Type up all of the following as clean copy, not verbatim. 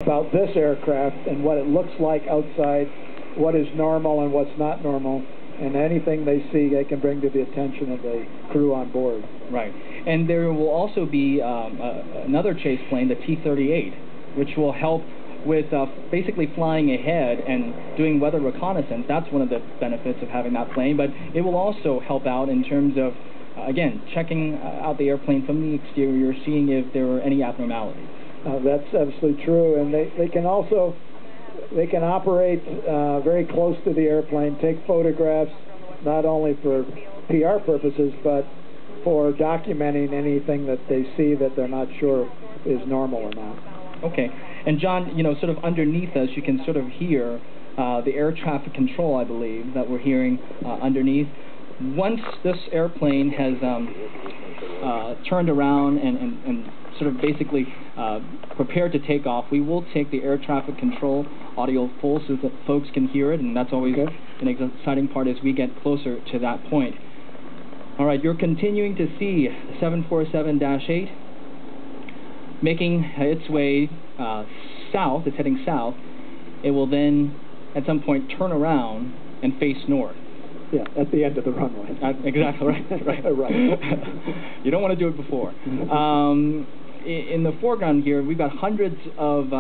about this aircraft and what it looks like outside, what is normal and what's not normal, and anything they see they can bring to the attention of the crew on board. Right. And there will also be another chase plane, the T-38, which will help with basically flying ahead and doing weather reconnaissance. That's one of the benefits of having that plane, but it will also help out in terms of, again, checking out the airplane from the exterior, seeing if there are any abnormalities. That's absolutely true, and they can also operate very close to the airplane, take photographs not only for PR purposes but for documenting anything that they see that they're not sure is normal or not. Okay, and John, you know, sort of underneath us, you can sort of hear the air traffic control, I believe, that we're hearing underneath. Once this airplane has turned around and sort of basically prepared to take off, we will take the air traffic control audio full so that folks can hear it, and that's always an exciting part as we get closer to that point. All right, you're continuing to see 747-8 making its way south. It's heading south. It will then, at some point, turn around and face north. Yeah, at the end of the runway. Exactly right. Right. You don't want to do it before. In the foreground here, we've got hundreds of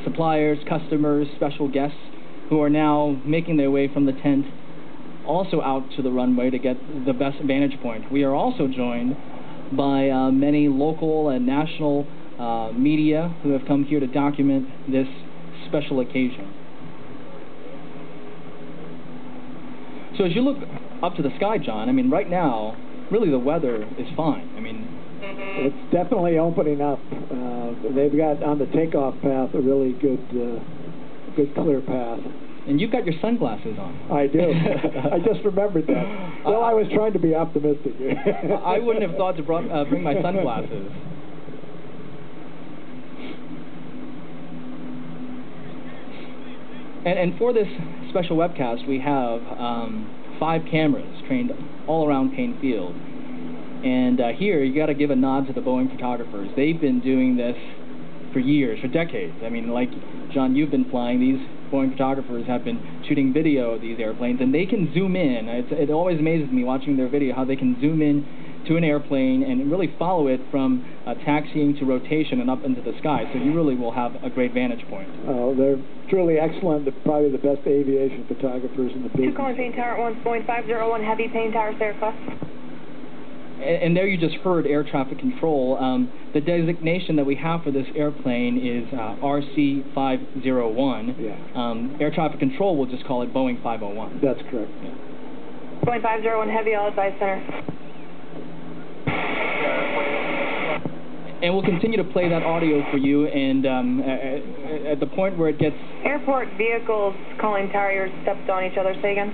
suppliers, customers, special guests who are now making their way from the tent also out to the runway to get the best vantage point. We are also joined by many local and national media who have come here to document this special occasion. So as you look up to the sky, John, I mean, right now, really the weather is fine. I mean, it's definitely opening up. They've got on the takeoff path a really good clear path. And you've got your sunglasses on. I do. I just remembered that. Well, I was trying to be optimistic. I wouldn't have thought to bring my sunglasses. And for this special webcast, we have 5 cameras trained all around Payne Field. And here, you got to give a nod to the Boeing photographers. They've been doing this for years, for decades. I mean, like, John, you've been flying. These Boeing photographers have been shooting video of these airplanes, and they can zoom in. It always amazes me watching their video how they can zoom in to an airplane and really follow it from taxiing to rotation and up into the sky. So you really will have a great vantage point. Oh, they're truly excellent. They're probably the best aviation photographers in the business. 2 calling Payne Tower at 1, Boeing 501 Heavy, Payne Tower, Sarah. And there you just heard air traffic control. The designation that we have for this airplane is RC501. Yeah. Air traffic control will just call it Boeing 501. That's correct. Yeah. Boeing 501 Heavy, all advise center. And we'll continue to play that audio for you, and at the point where it gets... Airport vehicles calling tower, stepped on each other, say again?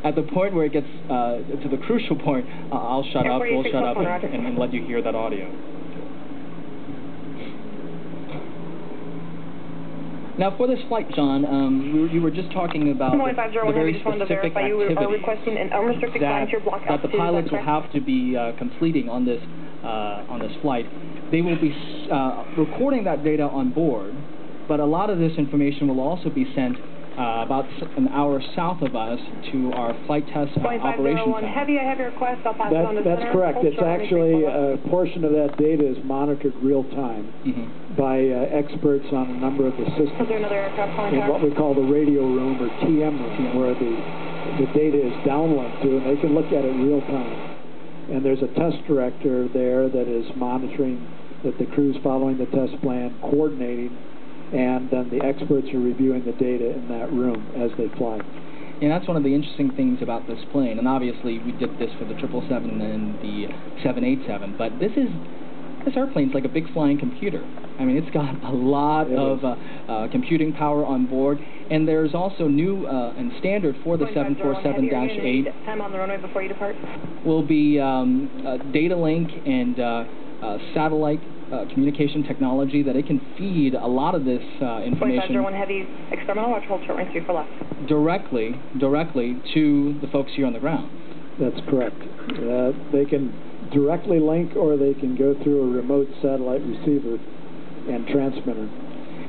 At the point where it gets to the crucial point, I'll shut up, we'll shut up, and let you hear that audio. Now, for this flight, John, you were just talking about the very specific activity that the pilots will have to be completing on this flight. They will be recording that data on board, but a lot of this information will also be sent about an hour south of us to our flight test operations center. Heavy, I have your request. I'll pass it on to That's correct. It's actually a portion of that data is monitored real time by experts on a number of the systems. Is there another aircraft calling in what we call the radio room or TM room, where the data is downlinked to, and they can look at it real time. And there's a test director there that is monitoring that the crew's following the test plan, coordinating, and then the experts are reviewing the data in that room as they fly. And that's one of the interesting things about this plane. And obviously, we did this for the 777 and the 787. But this airplane's like a big flying computer. I mean, it's got a lot of computing power on board. And there's also new and standard for the 747-8. Time on the runway before you depart. Will be data link and satellite communication technology that it can feed a lot of this information 501 Heavy, experimental watch, hold short range 3 for left. directly to the folks here on the ground. That's correct. They can directly link, or they can go through a remote satellite receiver and transmitter.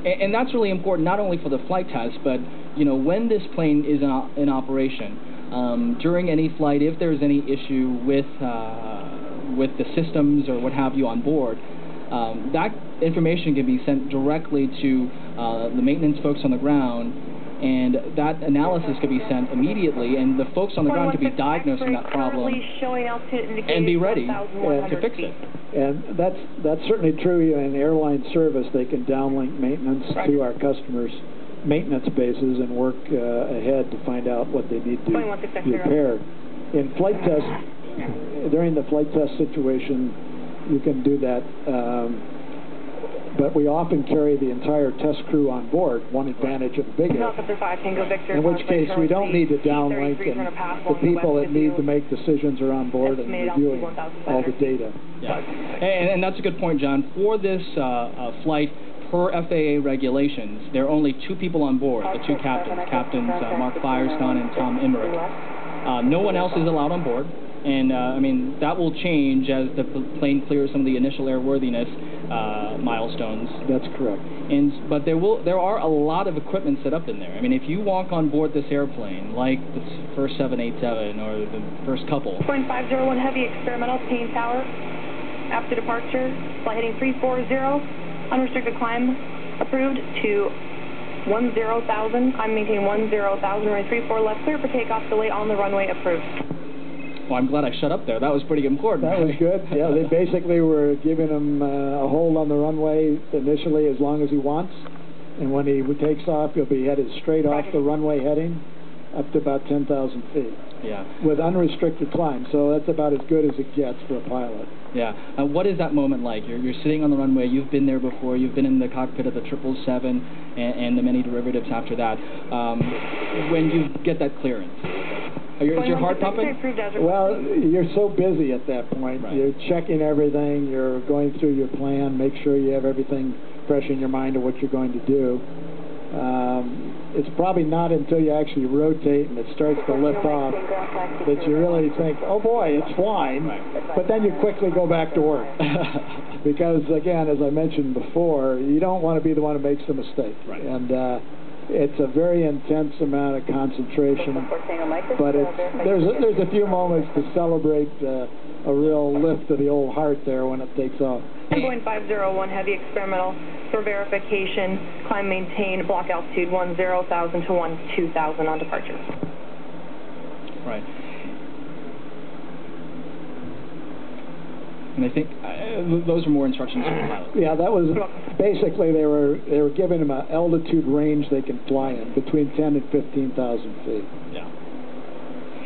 And that's really important, not only for the flight test, but when this plane is in operation, during any flight, if there's any issue with the systems or what have you on board, that information can be sent directly to the maintenance folks on the ground, and that analysis could be sent immediately, and the folks on the ground could be diagnosing that problem and be ready to fix it. And that's certainly true in airline service. They can downlink maintenance to our customers' maintenance bases and work ahead to find out what they need to repair. In flight test, during the flight test situation, you can do that, but we often carry the entire test crew on board, one advantage of the big aircraft, in which case we don't need to downlink, and the people that need to make decisions are on board and reviewing all the data. Yeah, and that's a good point, John. For this flight, per FAA regulations, there are only two people on board, the two captains Mark Firestone and Tom Emmerich. No one else is allowed on board. And, I mean, that will change as the plane clears some of the initial airworthiness milestones. That's correct. But there are a lot of equipment set up in there. I mean, if you walk on board this airplane, like the first 787 or the first couple. 501 Heavy Experimental Pain Tower, after departure, flight heading 340, unrestricted climb approved to 10,000. I'm maintaining 10,000, runway 34 left, clear for takeoff, delay on the runway approved. Well, I'm glad I shut up there. That was pretty important. That was good. Yeah, they basically were giving him a hold on the runway initially as long as he wants. And when he takes off, he'll be headed straight off the runway heading up to about 10,000 feet. Yeah. With unrestricted climb. So that's about as good as it gets for a pilot. Yeah. What is that moment like? You're sitting on the runway. You've been there before. You've been in the cockpit of the 777 and the many derivatives after that. When you get that clearance. Is your heart pumping? Well, you're so busy at that point. Right. You're checking everything. You're going through your plan. Make sure you have everything fresh in your mind of what you're going to do. It's probably not until you actually rotate and it starts to lift off that you really think, oh boy, it's flying. Right. But then you quickly go back to work. Because, again, as I mentioned before, you don't want to be the one who makes the mistake. Right. And it's a very intense amount of concentration, but there's a few moments to celebrate a real lift of the old heart there when it takes off. Boeing 501 Heavy Experimental for verification, climb maintain, block altitude 10,000 to 12,000 on departure. Right. And I think those are more instructions for the pilot. Yeah, that was basically they were giving them an altitude range they can fly in between 10 and 15,000 feet. Yeah.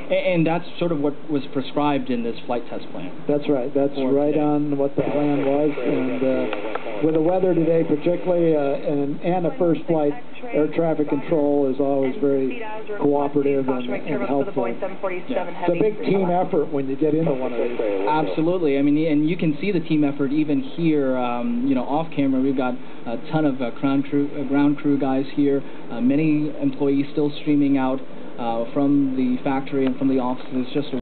And that's sort of what was prescribed in this flight test plan. That's right. That's right on what the plan was. And with the weather today particularly, and a first flight, air traffic control is always very cooperative and helpful. Yeah. It's a big team effort when you get into one of these. Absolutely. I mean, and you can see the team effort even here, off camera. We've got a ton of ground crew guys here, many employees still streaming out from the factory and from the offices. Just